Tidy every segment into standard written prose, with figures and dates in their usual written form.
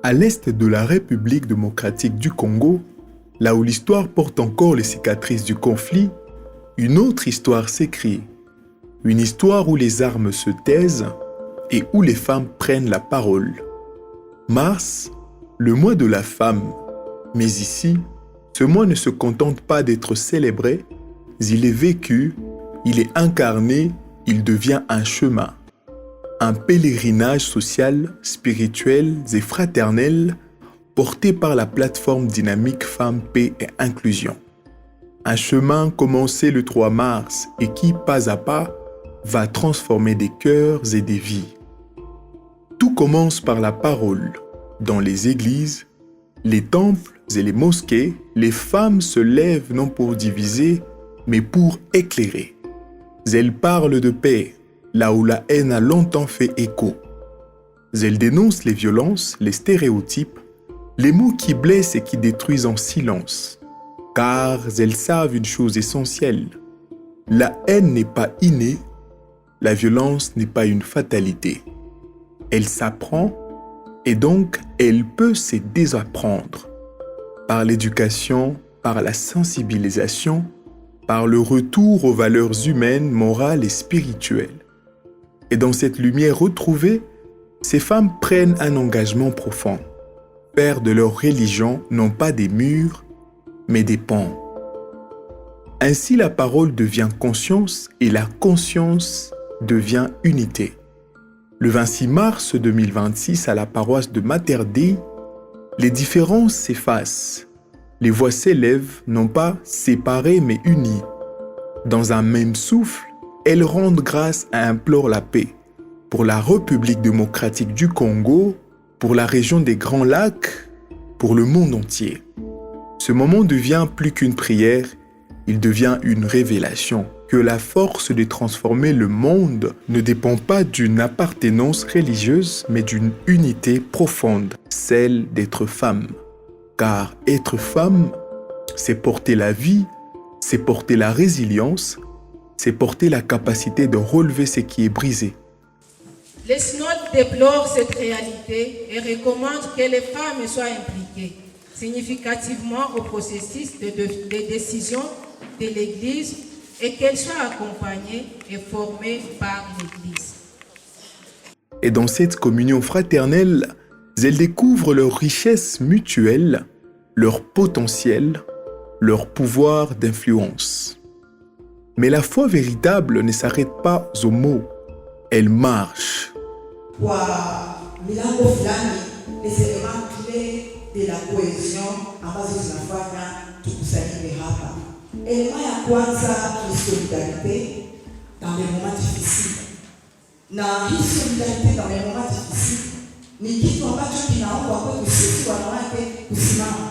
À l'est de la République démocratique du Congo, là où l'histoire porte encore les cicatrices du conflit, une autre histoire s'écrit. Une histoire où les armes se taisent et où les femmes prennent la parole. Mars, le mois de la femme. Mais ici, ce mois ne se contente pas d'être célébré, il est vécu, il est incarné, il devient un chemin. Un pèlerinage social, spirituel et fraternel porté par la plateforme dynamique Femmes, Paix et Inclusion. Un chemin commencé le 3 mars et qui, pas à pas, va transformer des cœurs et des vies. Tout commence par la parole. Dans les églises, les temples et les mosquées, les femmes se lèvent non pour diviser, mais pour éclairer. Elles parlent de paix, là où la haine a longtemps fait écho. Elles dénoncent les violences, les stéréotypes, les mots qui blessent et qui détruisent en silence. Car elles savent une chose essentielle. La haine n'est pas innée, la violence n'est pas une fatalité. Elle s'apprend et donc elle peut se désapprendre. Par l'éducation, par la sensibilisation, par le retour aux valeurs humaines, morales et spirituelles. Et dans cette lumière retrouvée, ces femmes prennent un engagement profond. Faire de leur religion non pas des murs, mais des ponts. Ainsi la parole devient conscience et la conscience devient unité. Le 26 mars 2026 à la paroisse de Mater Dei, les différences s'effacent. Les voix s'élèvent, non pas séparées mais unies. Dans un même souffle, elles rendent grâce et implorent la paix. Pour la République démocratique du Congo, pour la région des Grands Lacs, pour le monde entier. Ce moment devient plus qu'une prière, il devient une révélation que la force de transformer le monde ne dépend pas d'une appartenance religieuse, mais d'une unité profonde, celle d'être femme. Car être femme, c'est porter la vie, c'est porter la résilience, c'est porter la capacité de relever ce qui est brisé. Les synodes déplorent cette réalité et recommandent que les femmes soient impliquées significativement au processus de décision de l'Église et qu'elles soient accompagnées et formées par l'Église. Et dans cette communion fraternelle, elles découvrent leur richesse mutuelle, leur potentiel, leur pouvoir d'influence. Mais la foi véritable ne s'arrête pas aux mots, elle marche. Kwa milango fulani les éléments clés de la cohésion ambazo zinafanya tukusanyike hapa. Elema ya kwanza ni solidarité dans les moments difficiles. Na hii solidarité dans les moments difficiles ni kitu ambacho kinaomba kwetu sisi wanawake kusimama.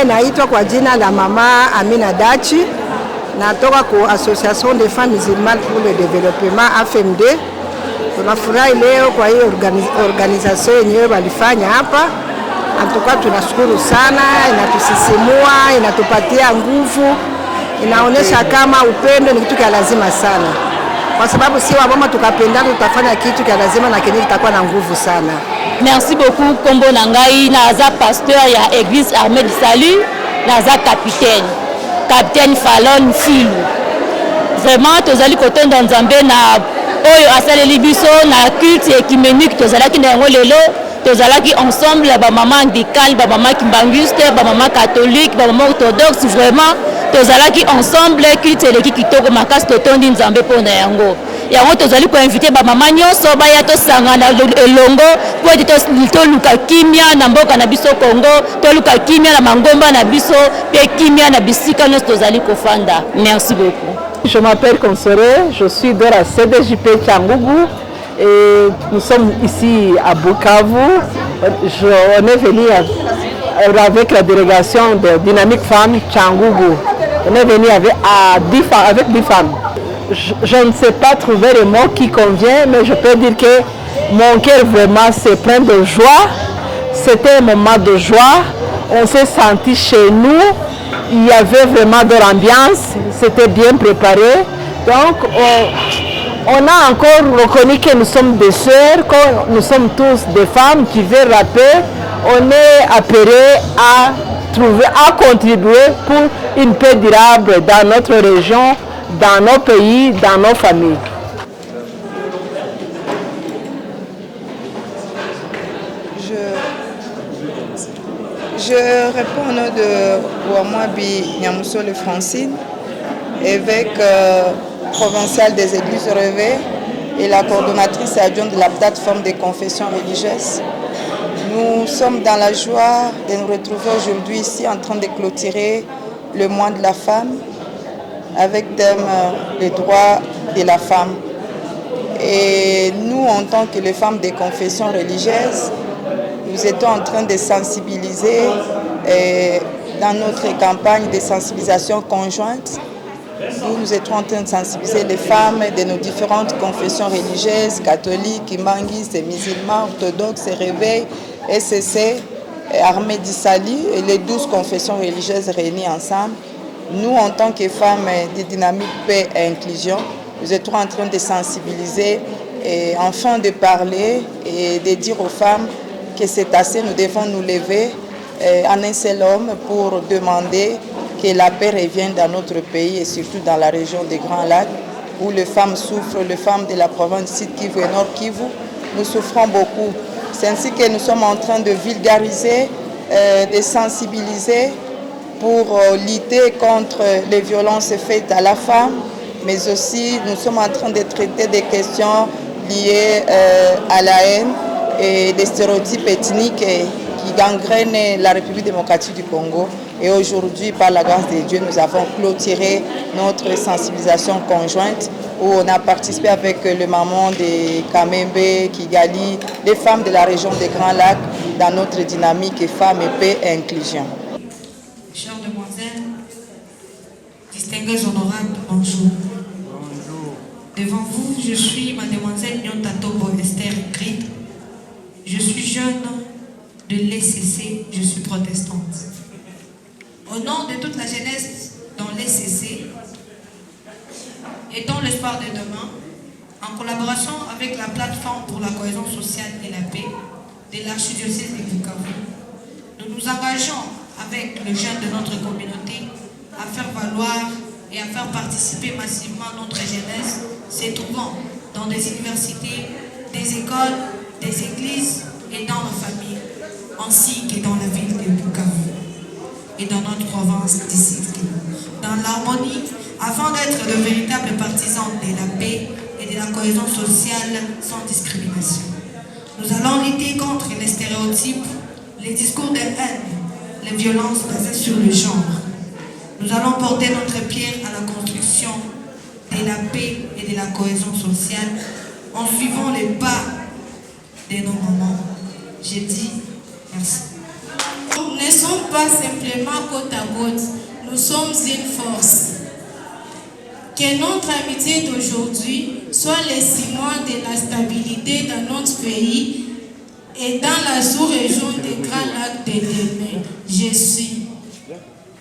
Naitwa kwa jina la Mama Amina Dachi, natoka kwa Association des Femmes Musulmanes pour le Développement AFMD. Tunafurahi leo kwa hiyo organization yenyewe walifanya hapa. Antuka tunashukuru sana, inatusisimua, inatupatia nguvu, inaonyesha kama upendo ni kitu cha lazima sana. Kwa sababu si wamama tukapendana tutafanya kitu cha lazima na kenye kitakuwa na nguvu sana. Merci beaucoup Kombo Nangai, naza pasteur ya Église Armée du Salut, naza capitaine Fallon Filou. vraiment tozali kotonda nzambe na oyo asaleli biso na culte écuménique tozalaki na yango lelo tozalaki ensemble bamama anglicane bamama kimbanguiste bamama catholique bamama orthodoxe vraiment tozalaki ensemble culte eleki kitoko makasi totondi nzambe mpona yango tozali koinvite bamama nyonso baya tosangana elongo po ete toluka kimia na mboka na biso Congo toluka kimia na mangomba na biso mpe kimia na bisika nyonso tozali kofanda. Merci beaucoup. Je m'appelle Consoré, je suis de la CDJP Tchangougou et nous sommes ici à Bukavu. On est venu avec la délégation de Dynamique Femmes Tchangougou. On est venu avec 10 femmes. Je ne sais pas trouver les mots qui conviennent, mais je peux dire que mon cœur vraiment s'est plein de joie. C'était un moment de joie. On s'est senti chez nous. Il y avait vraiment de l'ambiance. C'était bien préparé. Donc, on a encore reconnu que nous sommes des sœurs, que nous sommes tous des femmes qui veulent rapper. On est appelés à contribuer pour une paix durable dans notre région, dans nos pays, dans nos familles. Je réponds au nom de Ouamouabi Nyamousole Francine, évêque provincial des Églises Réveil et la coordonnatrice adjointe de la plateforme des confessions religieuses. Nous sommes dans la joie de nous retrouver aujourd'hui ici en train de clôturer le mois de la femme avec thème les droits de la femme. Et nous, en tant que les femmes des confessions religieuses, nous étions en train de sensibiliser dans notre campagne de sensibilisation conjointe. Nous étions en train de sensibiliser les femmes de nos différentes confessions religieuses, catholiques, kimbanguistes, musulmans, orthodoxes, réveil, SCC, Armée d'Issali et les 12 confessions religieuses réunies ensemble. Nous, en tant que femmes de dynamique paix et inclusion, nous étions en train de sensibiliser et enfin de parler et de dire aux femmes que c'est assez, nous devons nous lever en un seul homme pour demander que la paix revienne dans notre pays et surtout dans la région des Grands Lacs où les femmes souffrent, les femmes de la province Sud Kivu et Nord Kivu, nous souffrons beaucoup. C'est ainsi que nous sommes en train de vulgariser, de sensibiliser pour lutter contre les violences faites à la femme, mais aussi nous sommes en train de traiter des questions liées à la haine et des stéréotypes ethniques qui gangrènent la République démocratique du Congo. Et aujourd'hui, par la grâce de Dieu, nous avons clôturé notre sensibilisation conjointe où on a participé avec le maman de Kamembe, Kigali, les femmes de la région des Grands Lacs dans notre dynamique Femmes et Paix et Inclusion. Chères demoiselles, distinguées honorables, bonjour. Bonjour. Devant vous, je suis mademoiselle Nyontatombo Esther Grid. Je suis jeune de l'ECC, je suis protestante. Au nom de toute la jeunesse dans l'ECC et dans l'espoir de demain, en collaboration avec la plateforme pour la cohésion sociale et la paix de l'archidiocèse de Bukavu, nous nous engageons avec les jeunes de notre communauté à faire valoir et à faire participer massivement notre jeunesse, se trouvant dans des universités, des écoles, des églises et dans nos familles, ainsi que dans la ville de Bukavu et dans notre province d'ici, dans l'harmonie, afin d'être de véritables partisans de la paix et de la cohésion sociale sans discrimination. Nous allons lutter contre les stéréotypes, les discours de haine, les violences basées sur le genre. Nous allons porter notre pierre à la construction de la paix et de la cohésion sociale en suivant les pas de nos mamans. J'ai dit merci. Nous ne sommes pas simplement côte à côte, nous sommes une force. Que notre amitié d'aujourd'hui soit les ciments de la stabilité dans notre pays et dans la sous-région des Grands Lacs de demain. Je suis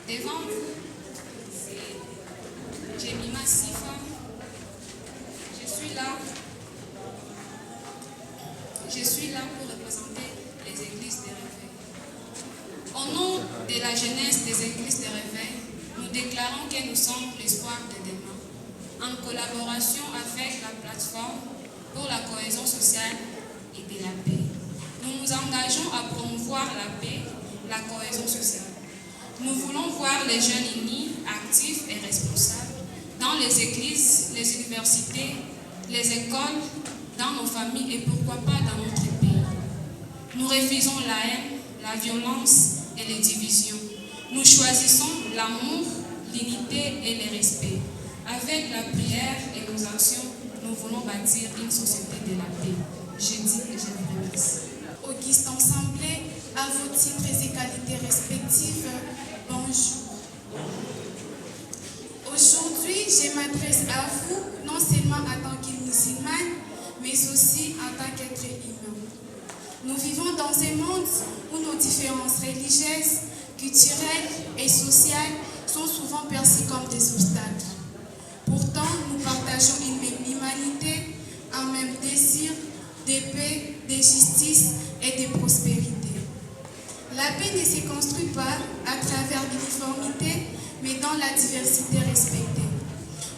devant vous, c'est Jemima Sifa. Je suis là pour représenter les églises de réveil. Au nom de la jeunesse des églises de réveil, nous déclarons que nous sommes l'espoir de demain. en collaboration avec la plateforme pour la cohésion sociale et de la paix. Nous nous engageons à promouvoir la paix, la cohésion sociale. Nous voulons voir les jeunes unis, actifs et responsables dans les églises, les universités, les écoles, dans nos familles et pourquoi pas dans notre pays. Nous refusons la haine, la violence et les divisions. Nous choisissons l'amour, l'unité et le respect. Avec la prière et nos actions, nous voulons bâtir une société de la paix. Je dis et je vous remercie. Auguste Ensemblée, à vos titres et qualités respectives, bonjour. Aujourd'hui, je m'adresse à vous, non seulement en tant que musulmane, mais aussi en tant qu'être humain. Nous vivons dans un monde où nos différences religieuses, culturelles et sociales sont souvent perçues comme des obstacles. Pourtant, nous partageons une même humanité, un même désir de paix, de justice et de prospérité. La paix ne se construit pas à travers l'uniformité, mais dans la diversité respectée.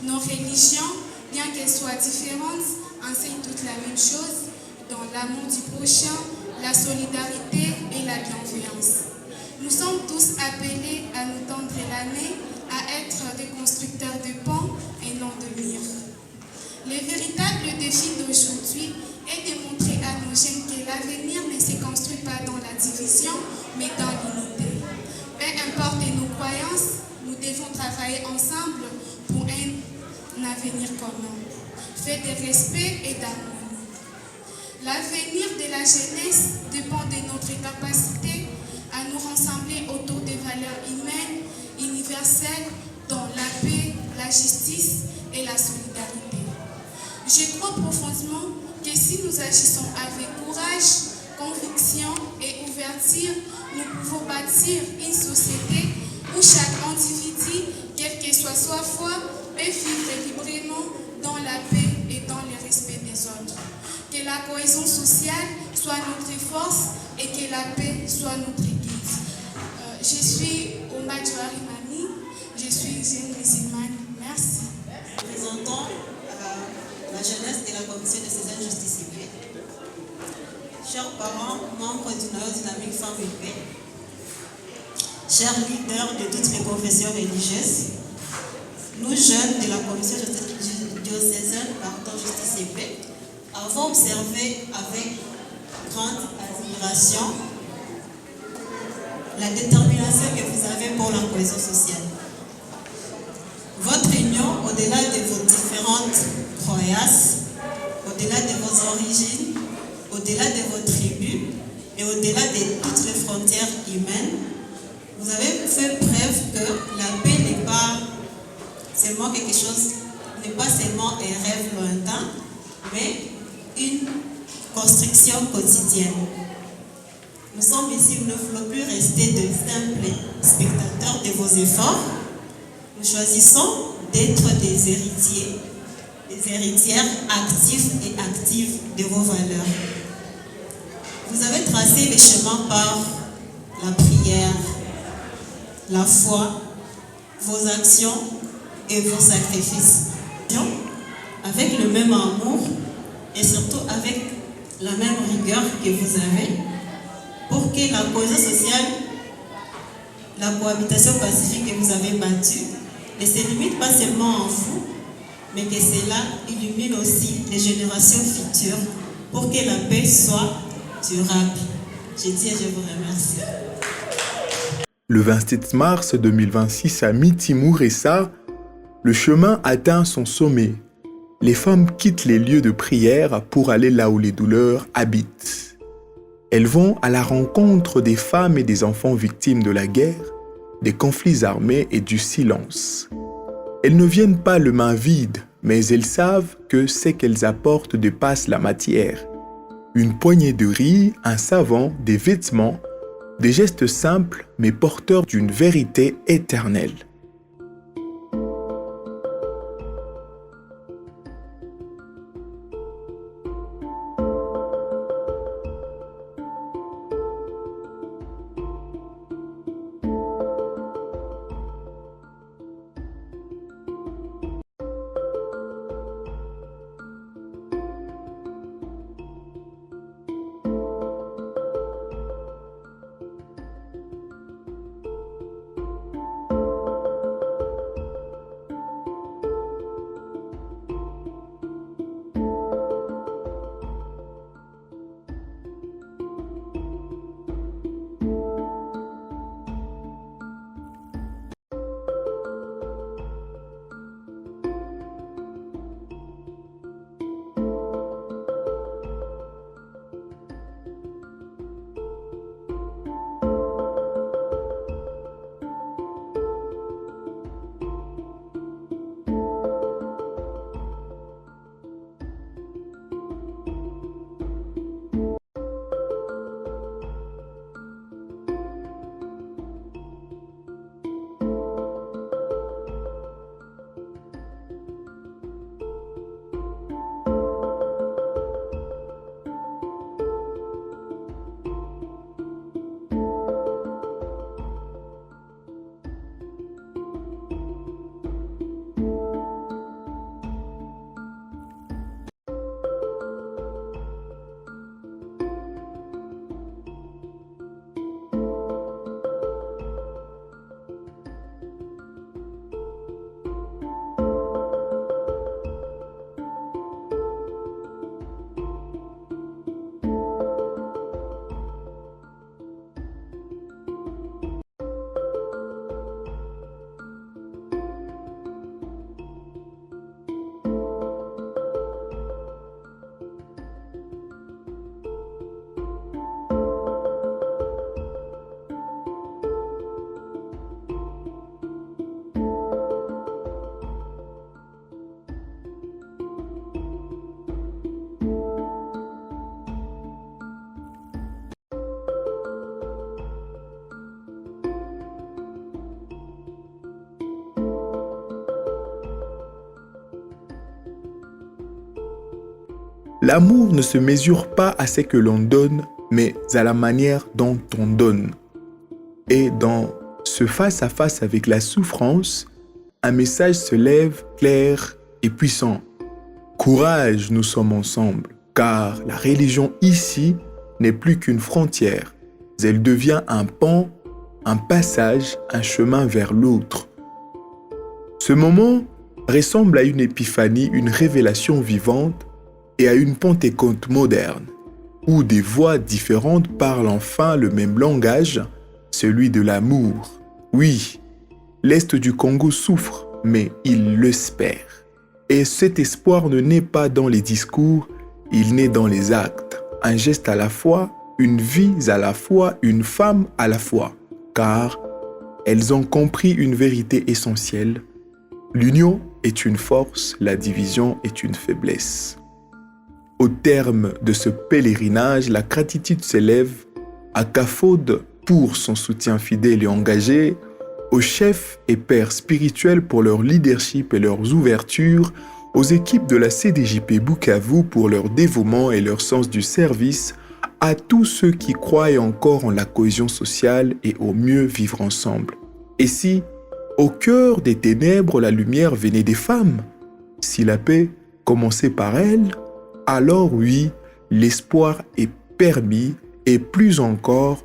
Nos religions, bien qu'elles soient différentes, enseignent toutes la même chose, dans l'amour du prochain, la solidarité et la bienveillance. Nous sommes tous appelés à nous tendre la main, à être des constructeurs de ponts et non de murs. Le véritable défi d'aujourd'hui est de montrer à nos jeunes que l'avenir ne se construit pas dans la division, mais dans l'unité. Peu importe nos croyances, nous devons travailler ensemble pour un avenir commun, fait de respect et d'harmonie. L'avenir de la jeunesse dépend de notre capacité à nous rassembler autour des valeurs humaines, universelles, dont la paix, la justice et la solidarité. Je crois profondément que si nous agissons avec courage, conviction et ouverture, nous pouvons bâtir une société où chaque individu, quelle que soit sa foi, peut vivre librement dans la paix et dans le respect des autres. Que la cohésion sociale soit notre force et que la paix soit notre guide. Je suis Ouma Djouari Mami, je suis une jeune musulmane. Merci. Présentant la jeunesse de la commission de César Justice et Paix. Chers parents, membres du noyau dynamique Femmes et Paix, chers leaders de toutes les confessions religieuses, nous jeunes de la commission diocésaine Justice et Paix avons observé avec grande admiration la détermination que vous avez pour la cohésion sociale. Votre union, au-delà de vos différentes croyances, au-delà de vos origines, au-delà de vos tribus et au-delà de toutes les frontières humaines, vous avez fait preuve que la paix n'est pas seulement quelque chose, n'est pas seulement un rêve lointain, mais une construction quotidienne. Nous sommes ici, nous ne voulons plus rester de simples spectateurs de vos efforts. Nous choisissons d'être des héritiers, des héritières actifs et actives de vos valeurs. Vous avez tracé les chemins par la prière, la foi, vos actions et vos sacrifices. Avec le même amour et surtout avec la même rigueur que vous avez pour que la cohésion sociale, la cohabitation pacifique que vous avez battue ne se limite pas seulement en vous, mais que cela illumine aussi les générations futures pour que la paix soit durable. Je dis et je vous remercie. Le 27 mars 2026 à Miti-Mouressa, le chemin atteint son sommet. Les femmes quittent les lieux de prière pour aller là où les douleurs habitent. Elles vont à la rencontre des femmes et des enfants victimes de la guerre, des conflits armés et du silence. Elles ne viennent pas les mains vides, mais elles savent que ce qu'elles apportent dépasse la matière. Une poignée de riz, un savon, des vêtements, des gestes simples mais porteurs d'une vérité éternelle. L'amour ne se mesure pas à ce que l'on donne, mais à la manière dont on donne. Et dans ce face-à-face avec la souffrance, un message se lève clair et puissant. Courage, nous sommes ensemble, car la religion ici n'est plus qu'une frontière. Elle devient un pont, un passage, un chemin vers l'autre. Ce moment ressemble à une épiphanie, une révélation vivante et à une Pentecôte moderne, où des voix différentes parlent enfin le même langage, celui de l'amour. Oui, l'Est du Congo souffre, mais il l'espère. Et cet espoir ne naît pas dans les discours, il naît dans les actes. Un geste à la fois, une vie à la fois, une femme à la fois. Car elles ont compris une vérité essentielle. L'union est une force, la division est une faiblesse. Au terme de ce pèlerinage, la gratitude s'élève à CAFOD pour son soutien fidèle et engagé, aux chefs et pères spirituels pour leur leadership et leurs ouvertures, aux équipes de la CDJP Bukavu pour leur dévouement et leur sens du service, à tous ceux qui croient encore en la cohésion sociale et au mieux vivre ensemble. Et si, au cœur des ténèbres, la lumière venait des femmes, si la paix commençait par elles, alors oui, l'espoir est permis et plus encore,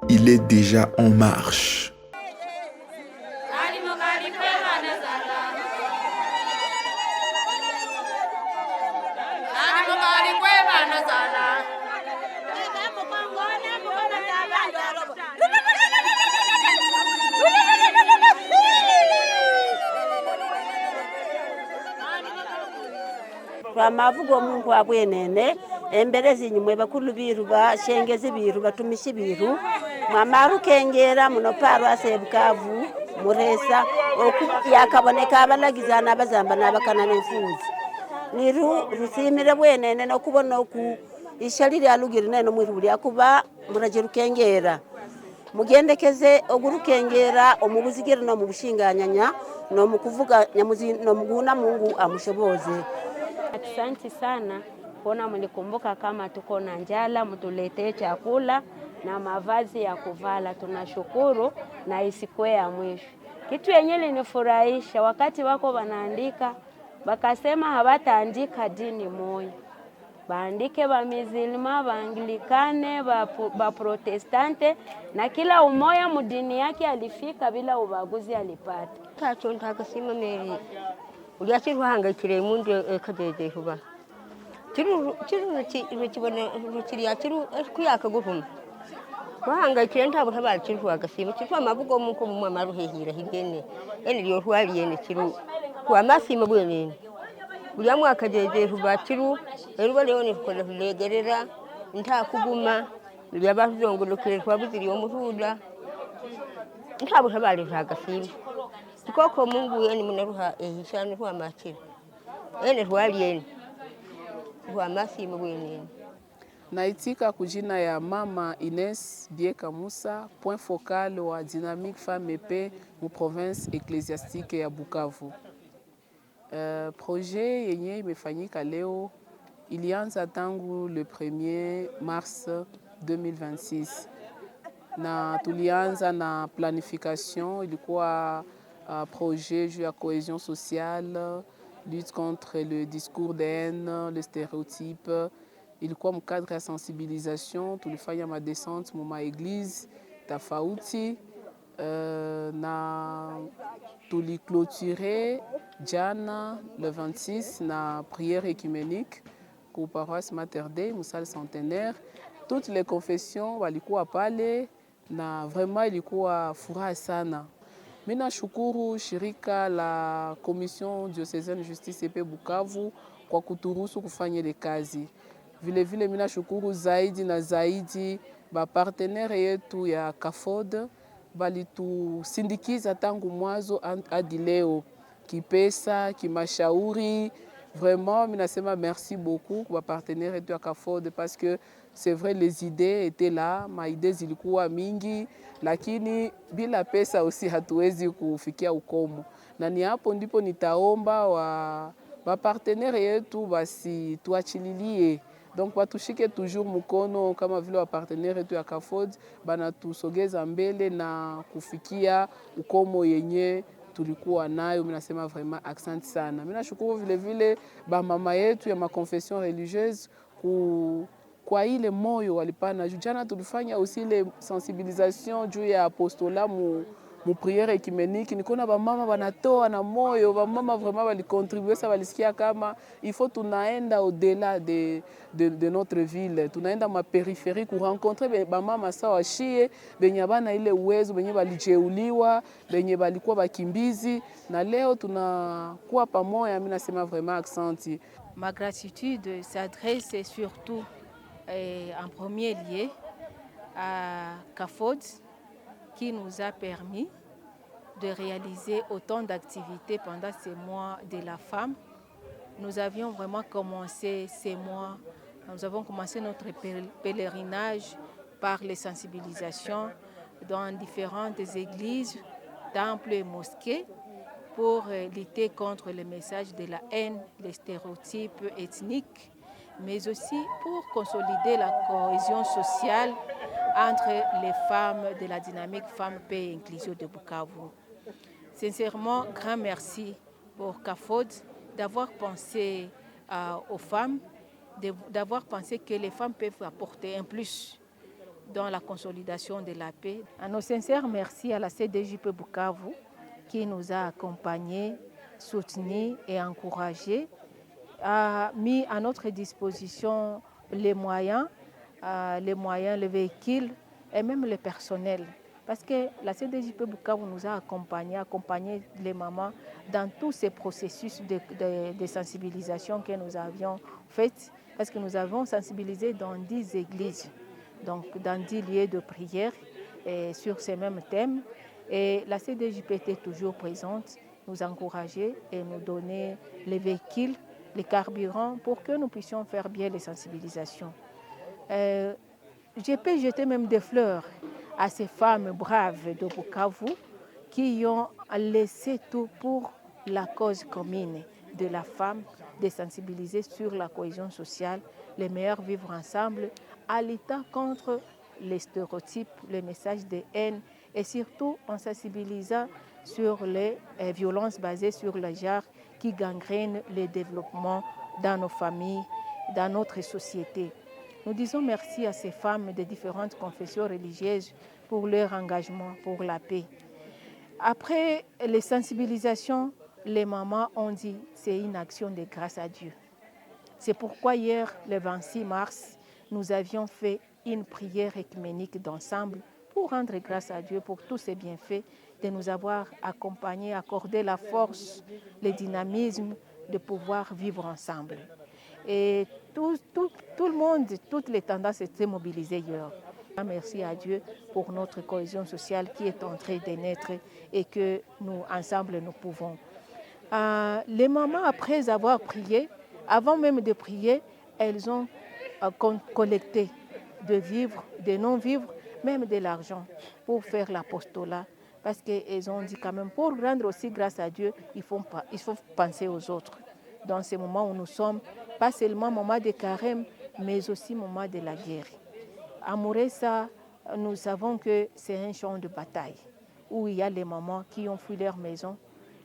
il est déjà en marche. Twamavuga omuntu abwenene emberezi nyumwe bakulu biru bashengezi biru batumishi biru mwamaru kengera muno Paroisse Bukavu muresa yakaboneka abalagizana abazamba n'abakana n'enfuzi niru rusimire bwenene no kubona oku ishaliri alugiri neno mwiru lyakuba muraje rukengera mugendekeze ogurukengera omubuzigire no mubushinganyanya no mukuvuga nyamuzi no muguna Mungu amushoboze. Asante sana kuona mlikumbuka kama tuko na njala, mtuletee chakula na mavazi ya kuvala. Tunashukuru na isikwe ya mwisho. Kitu yenye linifurahisha wakati wako wanaandika bakasema hawataandika dini moja. Baandike ba mizilima, ba anglikane, ba protestante na kila umoya mudini yake alifika bila ubaguzi alipata. Tacho ntakasima meri ulyasi ruhangayikire munde kadeje huba kiru rukibone rukiriya kiru kuyaka guhuma ruhangayikire ntabo tabara kiru ruhagasima kiru amavugo muko mu maruhehira higene ene ryo rwariye kiru kwa masima bwenene bulya mwaka deje huba kiru eruba leo ni kukole kulegerera nta kuguma bulya bazongolokere twabuziri omuruda ntabo tabara ruhagasima Koko Mungu yeni munaruha ehishani huwa machiri. Ene huwali yeni. Huwa masi mwene. Naitika kujina ya Mama Ines Bieka Musa, point focal wa Dynamique Femme et Paix mu province ecclésiastique ya Bukavu. Projet yenye imefanyika leo ilianza tangu le 1er mars 2026. Na tulianza na planification ilikuwa projet juu ya cohésion sociale, lutte contre le discours de haine, le stéréotype. Ilikuwa mkadre ya sensibilisation, tulifanya madescente mu maeglise tofauti na tuliclôturer jana le 26 na prière écuménique ku paroisse Mater Dei mu salle centenaire. Toutes les confessions walikuwa pale na vraiment ilikuwa furaha sana. Mina shukuru shirika la Commission diocésaine justice et paix Bukavu kwa kuturuhusu kufanya ile kazi. Vile vile mina shukuru zaidi na zaidi ba partenaire yetu ya CAFOD balitusindikiza tangu mwanzo hadi leo kipesa, kimashauri. Vraiment mina sema merci beaucoup kwa partenaire yetu ya CAFOD parce que c'est vrai les idées étaient là, ma idées zilikuwa mingi lakini bila pesa aussi hatuwezi kufikia ukomo. Na ni hapo ndipo nitaomba wa partenaire yetu basi tuachililie Donc watushike toujours mkono kama vile wapartenere wetu ya CAFOD banatusogeza mbele na kufikia ukomo yenye tulikuwa nayo. Mimi nasema vraiment accent sana. Mimi nashukuru vile vile ba mama yetu ya maconfession religieuse kwa ile moyo walipana. Jana tulifanya aussi ile sensibilisation juu ya apostolat mu prière écuménique. Nikona ba mama wanatoa na moyo, ba mama vraiment walicontribuer, ça walisikia kama il faut tunaenda au-delà de notre ville. Tunaenda ma périphérie ku rencontrer ba mama sawa shie benye bana ile uwezo, benye balijeuliwa, benye balikuwa bakimbizi, na leo tunakuwa pamoja. Mimi nasema vraiment accent. Ma gratitude s'adresse surtout en premier lieu à CAFOD qui nous a permis de réaliser autant d'activités pendant ces mois de la femme. Nous avions vraiment commencé ces mois, nous avons commencé notre pèlerinage par les sensibilisations dans différentes églises, temples et mosquées pour lutter contre le message de la haine, les stéréotypes ethniques, mais aussi pour consolider la cohésion sociale entre les femmes de la dynamique Femmes, Paix et Inclusion de Bukavu. Sincèrement, grand merci pour CAFOD d'avoir pensé aux femmes, d'avoir pensé que les femmes peuvent apporter un plus dans la consolidation de la paix. Un nos sincères merci à la CDJP Bukavu qui nous a accompagnés, soutenus et encouragés, a mis à notre disposition les moyens, les véhicules et même le personnel. Parce que la CDJP Bukavu nous a accompagné les mamans dans tous ces processus de sensibilisation que nous avions fait. Parce que nous avons sensibilisé dans 10 églises, donc dans 10 lieux de prière sur ces mêmes thèmes. Et la CDJP était toujours présente, nous encourager et nous donner les véhicules, les carburants pour que nous puissions faire bien les sensibilisations. Je peux jeter même des fleurs à ces femmes braves de Bukavu qui ont laissé tout pour la cause commune de la femme, de sensibiliser sur la cohésion sociale, les meilleurs vivre ensemble, à luttant contre les stéréotypes, les messages de haine et surtout en sensibilisant sur les violences basées sur le genre qui gangrènent le développement dans nos familles, dans notre société. Nous disons merci à ces femmes de différentes confessions religieuses pour leur engagement pour la paix. Après les sensibilisations, les mamans ont dit que c'est une action de grâce à Dieu. C'est pourquoi hier, le 26 mars, nous avions fait une prière œcuménique d'ensemble pour rendre grâce à Dieu pour tous ses bienfaits, de nous avoir accompagnés, accordé la force, le dynamisme de pouvoir vivre ensemble. Et tout le monde, toutes les tendances étaient mobilisées hier. Merci à Dieu pour notre cohésion sociale qui est en train de naître et que nous, ensemble, nous pouvons. Les mamans, après avoir prié, avant même de prier, elles ont collecté de vivres, de non-vivres, même de l'argent pour faire l'apostolat. Parce qu'elles ont dit quand même, pour rendre aussi grâce à Dieu, il faut penser aux autres. Dans ces moments où nous sommes, pas seulement moment de carême, mais aussi moment de la guerre. À Mouressa, nous savons que c'est un champ de bataille où il y a les mamans qui ont fui leur maison,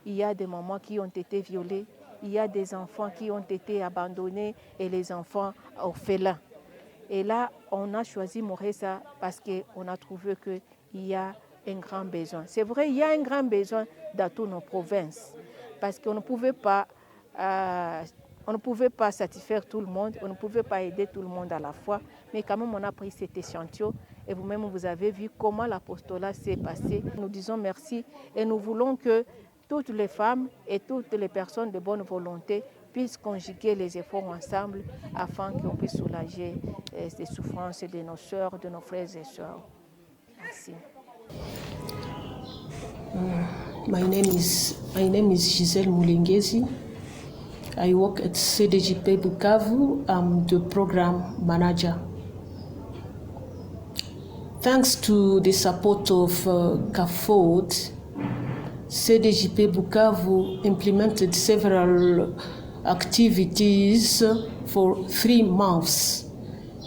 il y a des mamans qui ont été violées, il y a des enfants qui ont été abandonnés et les enfants orphelins. Et là, on a choisi Mouressa parce qu'on a trouvé qu'il y a un grand besoin. C'est vrai, il y a un grand besoin dans toutes nos provinces parce qu'on ne pouvait pas satisfaire tout le monde, on ne pouvait pas aider tout le monde à la fois, mais quand même on a pris cet échantillon et vous-même vous avez vu comment l'apostolat s'est passé. Nous disons merci et nous voulons que toutes les femmes et toutes les personnes de bonne volonté puissent conjuguer les efforts ensemble afin qu'on puisse soulager les souffrances de nos sœurs, de nos frères et sœurs. Merci. My name is Giselle Mulengezi. I work at CDJP Bukavu. I'm the program manager. Thanks to the support of CAFOD, CDJP Bukavu implemented several activities for 3 months.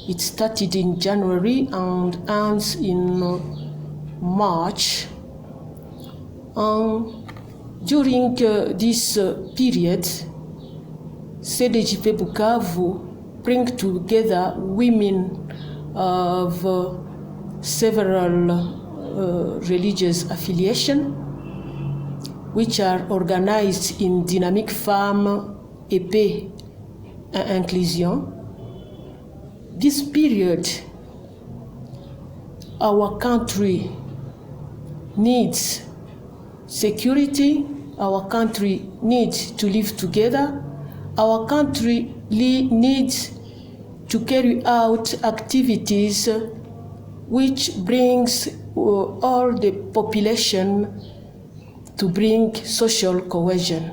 It started in January and ends in March. During this period, CDJP Bukavu bring together women of several religious affiliation, which are organized in Dynamique Femmes, Épée et Inclusion. This period, our country needs security, our country needs to live together, our country needs to carry out activities which brings all the population to bring social cohesion.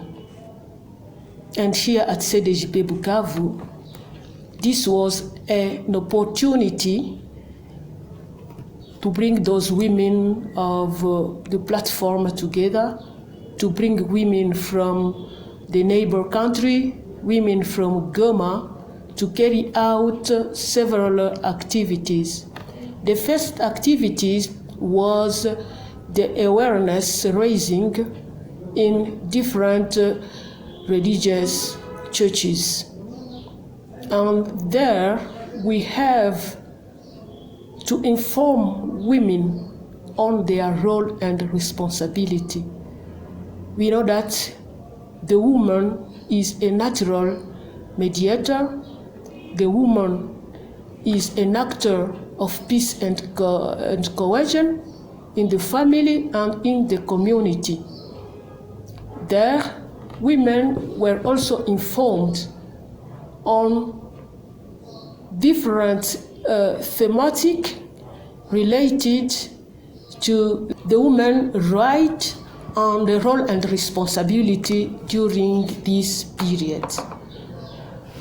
And here at CDJP Bukavu, this was an opportunity to bring those women of the platform together, to bring women from the neighbor country, women from Goma, to carry out several activities. The first activity was the awareness raising in different religious churches. And there we have to inform women on their role and responsibility. We know that the woman is a natural mediator, the woman is an actor of peace and cohesion in the family and in the community. There, women were also informed on different thematic related to the woman's right and the role and responsibility during this period.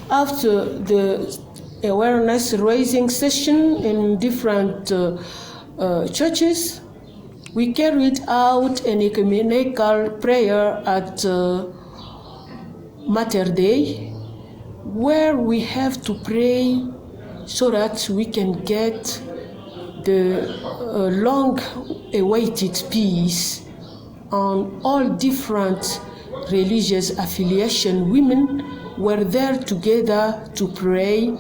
After the awareness raising session in different churches, we carried out an ecumenical prayer at Mater Dei, where we have to pray so that we can get the long-awaited peace on all different religious affiliation. Women were there together to pray,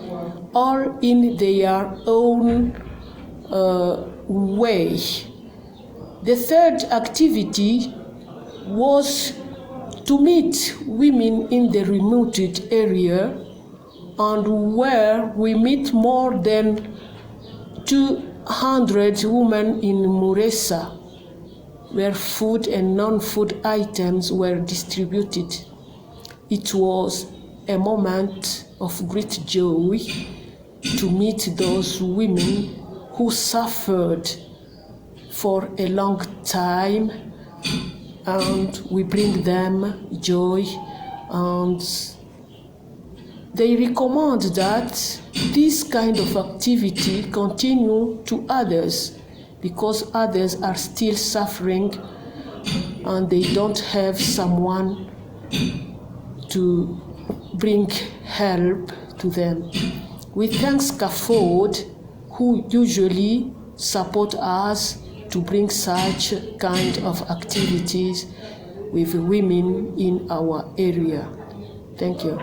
all in their own way. The third activity was to meet women in the remote area, and where we meet more than 200 women in Muresa, where food and non-food items were distributed. It was a moment of great joy to meet those women who suffered for a long time, and we bring them joy, and they recommend that this kind of activity continue to others, because others are still suffering and they don't have someone to bring help to them. We thank CAFOD, who usually support us to bring such kind of activities with women in our area. Thank you.